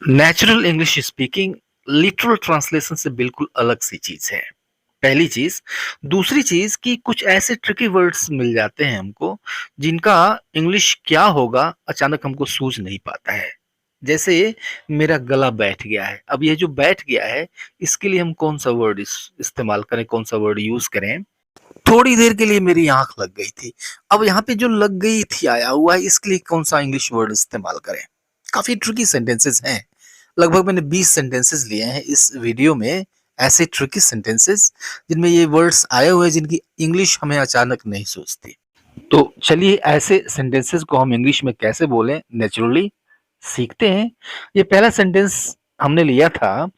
Natural English speaking literal translation से बिल्कुल अलग सी चीज है। पहली चीज। दूसरी चीज कि कुछ ऐसे ट्रिकी वर्ड्स मिल जाते हैं हमको जिनका इंग्लिश क्या होगा अचानक हमको सूझ नहीं पाता है। जैसे मेरा गला बैठ गया है। अब ये जो बैठ गया है इसके लिए हम कौन सा वर्ड इस्तेमाल करें, कौन सा वर्ड यूज करें। थोड़ी देर के लिए मेरी आंख लग गई थी। अब यहाँ पे जो लग गई थी आया हुआ है, इसके लिए कौन सा इंग्लिश वर्ड इस्तेमाल करें। काफी ट्रिकी सेंटेंसेस हैं। लगभग मैंने 20 सेंटेंसेस लिए हैं इस वीडियो में, ऐसे ट्रिकी सेंटेंसेस जिनमें ये वर्ड्स आए हुए हैं जिनकी इंग्लिश हमें अचानक नहीं सूझती। तो चलिए ऐसे सेंटेंसेस को हम इंग्लिश में कैसे बोलें नेचुरली सीखते हैं। ये पहला सेंटेंस हमने लिया था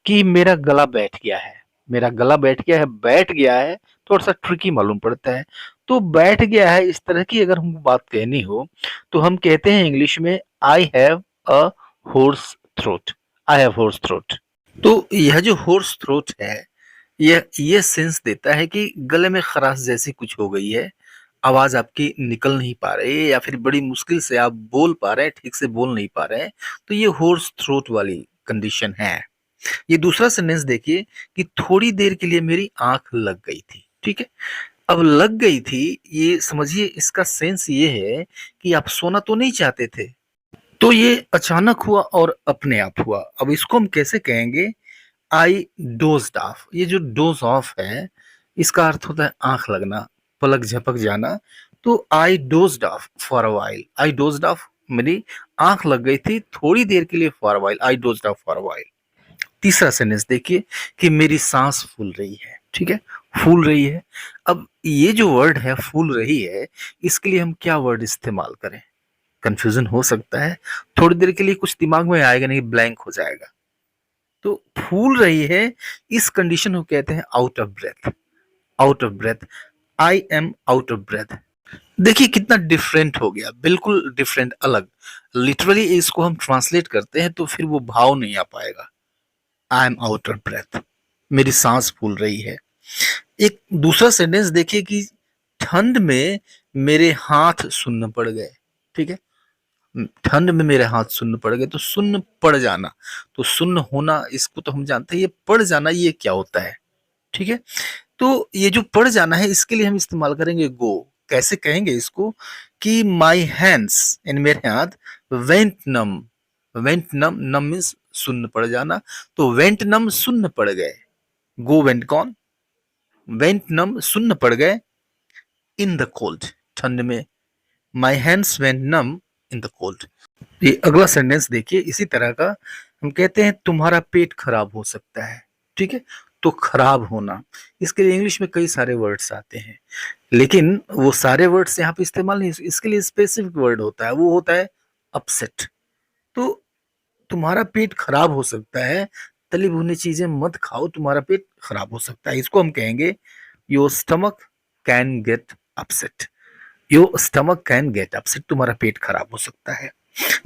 कि मेरा गला बैठ गया है। मेरा गला बैठ गया है, बैठ गया है थोड़ा सा ट्रिकी मालूम पड़ता है। तो बैठ गया है इस तरह की अगर हमको बात कहनी हो तो हम कहते हैं इंग्लिश में I have a hoarse throat. I have hoarse throat. तो यह जो होर्स थ्रोट है ये सेंस देता है कि गले में खराश जैसी कुछ हो गई है। आवाज आपकी निकल नहीं पा रही है या फिर बड़ी मुश्किल से आप बोल पा रहे हैं, ठीक से बोल नहीं पा रहे हैं। तो ये होर्स थ्रोट वाली कंडीशन है। ये दूसरा सेंटेंस देखिए कि थोड़ी देर के लिए मेरी आंख लग गई थी। ठीक है। अब लग गई थी, ये समझिए इसका सेंस ये है कि आप सोना तो नहीं चाहते थे, तो ये अचानक हुआ और अपने आप हुआ। अब इसको हम कैसे कहेंगे। आई डोज्ड ऑफ। ये जो डोज ऑफ है इसका अर्थ होता है आंख लगना, पलक झपक जाना। तो I dozed off for a while. I dozed off मेरी आंख लग गई थी थोड़ी देर के लिए, for a while. I dozed off for a while. तीसरा सेंटेंस देखिए कि मेरी सांस फूल रही है। ठीक है। फूल रही है। अब ये जो वर्ड है फूल रही है, इसके लिए हम क्या वर्ड इस्तेमाल करें। कंफ्यूजन हो सकता है, थोड़ी देर के लिए कुछ दिमाग में आएगा नहीं, ब्लैंक हो जाएगा। तो फूल रही है इस कंडीशन को कहते हैं out of breath. Out of breath. I am out of breath. देखिए कितना डिफरेंट हो गया, बिल्कुल डिफरेंट, अलग। लिटरली इसको हम ट्रांसलेट करते हैं तो फिर वो भाव नहीं आ पाएगा। I am out of breath. मेरी सांस फूल रही है। एक दूसरा सेंटेंस देखिए कि ठंड में मेरे हाथ सुन्न पड़ गए। ठीक है। ठंड में मेरे हाथ सुन्न पड़ गए। तो सुन्न पड़ जाना, तो सुन्न होना इसको तो हम जानते हैं। ये पड़ जाना ये क्या होता है। ठीक है। तो ये जो पड़ जाना है इसके लिए हम इस्तेमाल करेंगे गो। कैसे कहेंगे इसको कि माई हैंड्स, इन मेरे हाथ, वेंट नम। वेंट नम, नम मीन्स सुन्न पड़ जाना। तो वेंट नम सुन्न पड़ गए। गो वेंट कौन, वेंट नम सुन्न पड़ गए। इन द कोल्ड, ठंड में। My hands went numb in the cold. ये अगला सेंटेंस देखिए इसी तरह का। हम कहते हैं तुम्हारा पेट खराब हो सकता है। ठीक है। तो खराब होना, इसके लिए इंग्लिश में कई सारे वर्ड्स आते हैं, लेकिन वो सारे वर्ड्स यहाँ पे इस्तेमाल नहीं। इसके लिए स्पेसिफिक वर्ड होता है, वो होता है अपसेट। तो तुम्हारा पेट खराब हो सकता है, तली भुनी चीजें मत खाओ, तुम्हारा पेट खराब हो सकता है। इसको हम कहेंगे your stomach can get upset. Your stomach can get upset. तुम्हारा पेट खराब हो सकता है।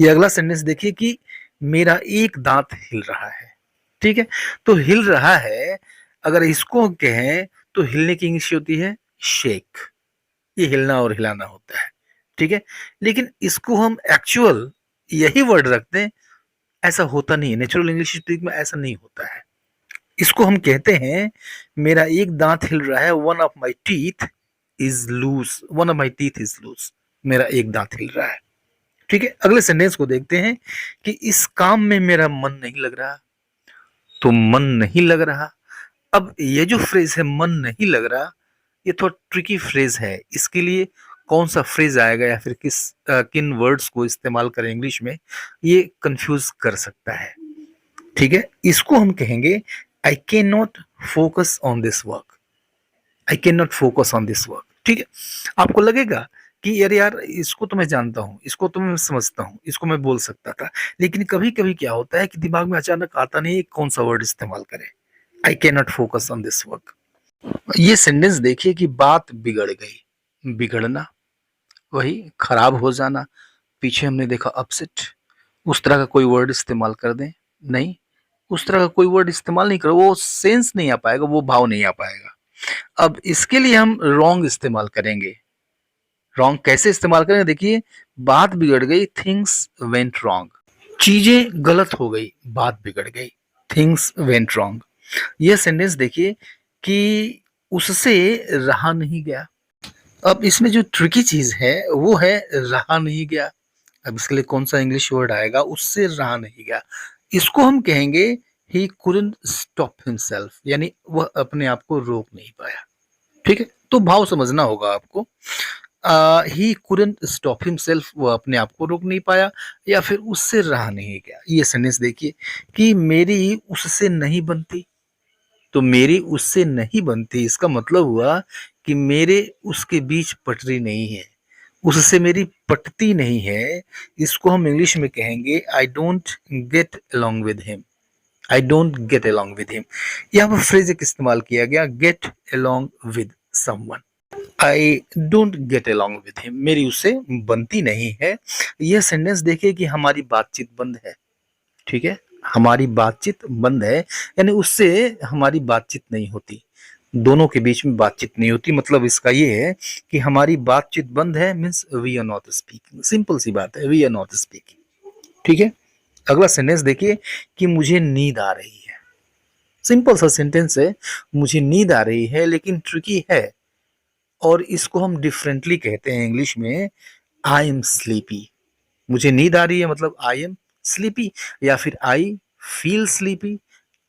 ये अगला सेंटेंस देखिए कि मेरा एक दांत हिल रहा है। ठीक है। तो हिल रहा है, अगर इसको कहें तो हिलने की इंग्लिश होती है शेक। ये हिलना और हिलाना होता है। ठीक है। लेकिन इसको हम एक्चुअल यही वर्ड रखते हैं, ऐसा होता नहीं है। नेचुरल इंग्लिश स्पीक में ऐसा नहीं होता है। इसको हम कहते हैं मेरा एक दांत हिल रहा है, one of my teeth is loose. One of my teeth is loose. मेरा एक दांत हिल रहा है। ठीक है। अगले सेंटेंस को देखते हैं कि इस काम में मेरा मन नहीं लग रहा। तो मन नहीं लग रहा। अब ये जो फ्रेज है मन नहीं लग रहा, ये थोड़ा ट्रिकी फ्रेज है। इसके लिए कौन सा फ्रेज आएगा या फिर किन वर्ड्स को इस्तेमाल करें इंग्लिश में, ये कंफ्यूज कर सकता है। ठीक है। इसको हम कहेंगे I can not focus on this work. I can not focus on this work. ठीक है। आपको लगेगा कि यार यार इसको तो मैं जानता हूँ, इसको तो मैं समझता हूँ, इसको मैं बोल सकता था, लेकिन कभी कभी क्या होता है कि दिमाग में अचानक आता नहीं है कौन सा वर्ड इस्तेमाल करें। I can not focus on this work. ये सेंटेंस देखिए कि बात बिगड़ गई। बिगड़ना वही खराब हो जाना। पीछे हमने देखा अपसेट। उस तरह का कोई वर्ड इस्तेमाल कर दें, नहीं, उस तरह का कोई वर्ड इस्तेमाल नहीं करो, वो सेंस नहीं आ पाएगा, वो भाव नहीं आ पाएगा। अब इसके लिए हम रॉन्ग इस्तेमाल करेंगे। रॉन्ग कैसे इस्तेमाल करेंगे देखिए, बात बिगड़ गई, थिंग्स वेंट रॉन्ग। चीजें गलत हो गई, बात बिगड़ गई, थिंग्स वेंट रॉन्ग। यह सेंटेंस देखिए कि उससे रहा नहीं गया। अब इसमें जो ट्रिकी चीज है वो है रहा नहीं गया। अब इसके लिए कौन सा इंग्लिश वर्ड आएगा, उससे रहा नहीं गया। इसको हम कहेंगे ही कुडंट स्टॉप हिमसेल्फ, यानी वह अपने आप को रोक नहीं पाया। ठीक है, तो भाव समझना होगा आपको। ही कुडंट स्टॉप हिमसेल्फ, वो अपने आप को रोक नहीं पाया, या फिर उससे रहा नहीं गया। ये सेंटेंस देखिए कि मेरी उससे नहीं बनती। तो मेरी उससे नहीं बनती, इसका मतलब हुआ कि मेरे उसके बीच पटरी नहीं है, उससे मेरी पटती नहीं है। इसको हम इंग्लिश में कहेंगे I don't get along with him. I don't get along with him. यहाँ पर फ्रेज एक इस्तेमाल किया गया, get along with someone. I don't get along with him, मेरी उससे बनती नहीं है। यह सेंटेंस देखिए कि हमारी बातचीत बंद है। ठीक है, हमारी बातचीत बंद है, यानी उससे हमारी बातचीत नहीं होती, दोनों के बीच में बातचीत नहीं होती। मतलब इसका ये है कि हमारी बातचीत बंद है, means we are not speaking. Simple सी बात है, वी आर नॉट स्पीकिंग। ठीक है, अगला सेंटेंस देखिए कि मुझे नींद आ रही है। सिंपल सा सेंटेंस है, मुझे नींद आ रही है, लेकिन ट्रिकी है। और इसको हम डिफरेंटली कहते हैं इंग्लिश में, आई एम स्लीपी। मुझे नींद आ रही है मतलब आई एम स्लीपी, या फिर I feel sleepy,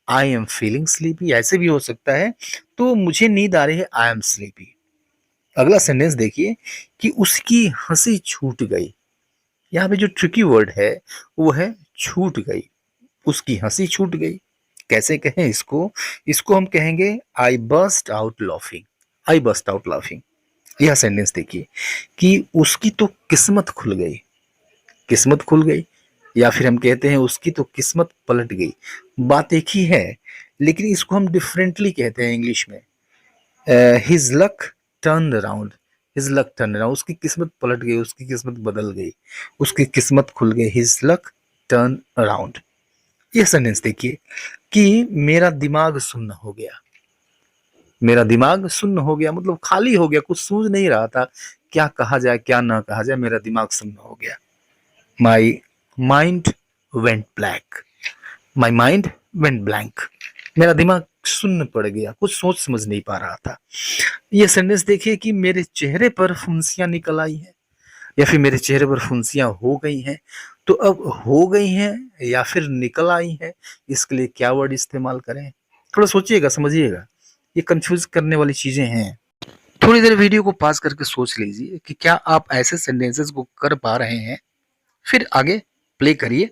I am feeling sleepy, ऐसे भी हो सकता है। तो मुझे नींद आ रही है, आई एम स्लीपी। अगला सेंटेंस देखिए कि उसकी हंसी छूट गई। यहाँ पे जो ट्रिकी वर्ड है वो है छूट गई। उसकी हंसी छूट गई, कैसे कहें इसको? इसको हम कहेंगे आई बर्स्ट आउट लाफिंग। आई बर्स्ट आउट लाफिंग। यह सेंटेंस देखिए कि उसकी तो किस्मत खुल गई। किस्मत खुल गई, या फिर हम कहते हैं उसकी तो किस्मत पलट गई। बात एक ही है, लेकिन इसको हम डिफरेंटली कहते हैं इंग्लिश में। His luck turn around. His luck turn around, उसकी किस्मत पलट गई, उसकी किस्मत बदल गई, उसकी किस्मत खुल गई। His luck turn around. यह सेंटेंस देखिए कि मेरा दिमाग सुन्न हो गया। मेरा दिमाग सुन्न हो गया मतलब खाली हो गया, कुछ सूझ नहीं रहा था, क्या कहा जाए क्या ना कहा जाए, मेरा दिमाग सुन्न हो गया। My mind went blank. My mind went blank, मेरा दिमाग शून्य पड़ गया, कुछ सोच समझ नहीं पा रहा था। ये सेंटेंस देखिए कि मेरे चेहरे पर फुंसियां निकल आई हैं, या फिर मेरे चेहरे पर फुंसियां हो गई हैं। तो अब हो गई हैं या फिर निकल आई हैं, इसके लिए क्या वर्ड इस्तेमाल करें? थोड़ा सोचिएगा, समझिएगा, ये कंफ्यूज करने वाली चीजें हैं। थोड़ी देर वीडियो को पॉज करके सोच लीजिए कि क्या आप ऐसे सेंटेंसेस को कर पा रहे हैं। फिर आगे प्ले करिए।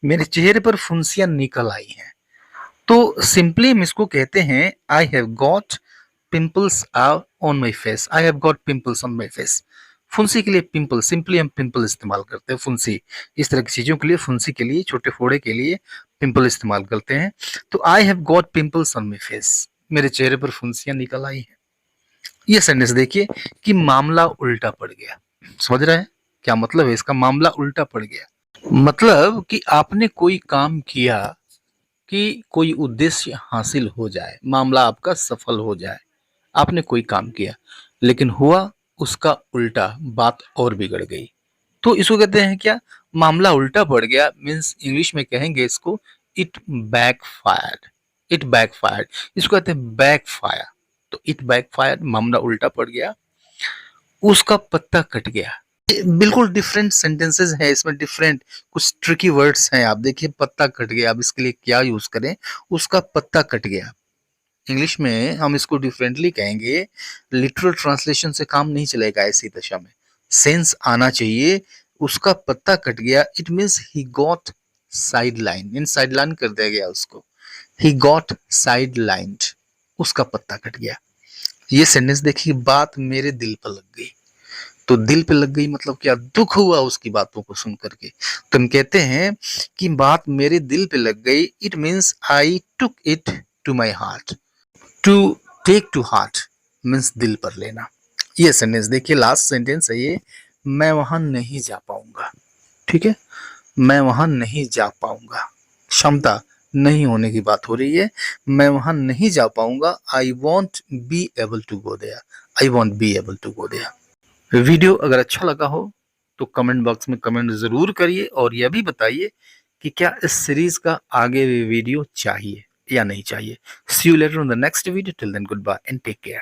मेरे चेहरे पर फुंसियां निकल आई हैं, तो सिंपली हम इसको कहते हैं I have got pimples on my face. I have got pimples on my face. फुंसी के लिए पिंपल, सिंपली हम पिंपल इस्तेमाल करते हैं। फुंसी इस तरह की चीजों के लिए, फुंसी के लिए, छोटे फोड़े के लिए पिंपल इस्तेमाल करते हैं। तो I have got pimples on my face, मेरे चेहरे पर फुंसियां निकल आई हैं। ये सेंटेंस देखिए कि मामला उल्टा पड़ गया। समझ रहे हैं क्या मतलब है इसका? मामला उल्टा पड़ गया मतलब कि आपने कोई काम किया कि कोई उद्देश्य हासिल हो जाए, मामला आपका सफल हो जाए। आपने कोई काम किया लेकिन हुआ उसका उल्टा, बात और बिगड़ गई। तो इसको कहते हैं क्या? मामला उल्टा पड़ गया। मीन्स इंग्लिश में कहेंगे इसको इट बैकफायर्ड। इट बैकफायर्ड, इसको कहते हैं बैकफायर। तो इट बैकफायर्ड, मामला उल्टा पड़ गया, उसका पत्ता कट गया। बिल्कुल डिफरेंट सेंटेंसेस हैं इसमें, डिफरेंट कुछ ट्रिकी वर्ड्स हैं। आप देखिए पत्ता कट गया, अब इसके लिए क्या यूज करें? उसका पत्ता कट गया। इंग्लिश में हम इसको डिफरेंटली कहेंगे। लिटरल ट्रांसलेशन से काम नहीं चलेगा ऐसी दशा में, सेंस आना चाहिए। उसका पत्ता कट गया, it means he got side line. In side line कर दिया गया उसको, ही गॉट साइड लाइंड, उसका पत्ता कट गया। ये सेंटेंस देखिए, बात मेरे दिल पर लग गई। तो दिल पे लग गई मतलब क्या? दुख हुआ उसकी बातों को सुन करके। तो हम कहते हैं कि बात मेरे दिल पे लग गई। It means I took it to my heart. To take to heart means दिल पर लेना। ये सेंटेंस देखिए, लास्ट सेंटेंस है ये, मैं वहां नहीं जा पाऊंगा। ठीक है, मैं वहां नहीं जा पाऊंगा, क्षमता नहीं होने की बात हो रही है। मैं वहां नहीं जा पाऊंगा, I won't be able to go there. I won't be able to go there. Video अगर अच्छा लगा हो तो कमेंट बॉक्स में कमेंट जरूर करिए और यह भी बताइए कि क्या इस सीरीज का आगे भी वीडियो चाहिए या नहीं चाहिए। See you later on the next video, till then goodbye and take care.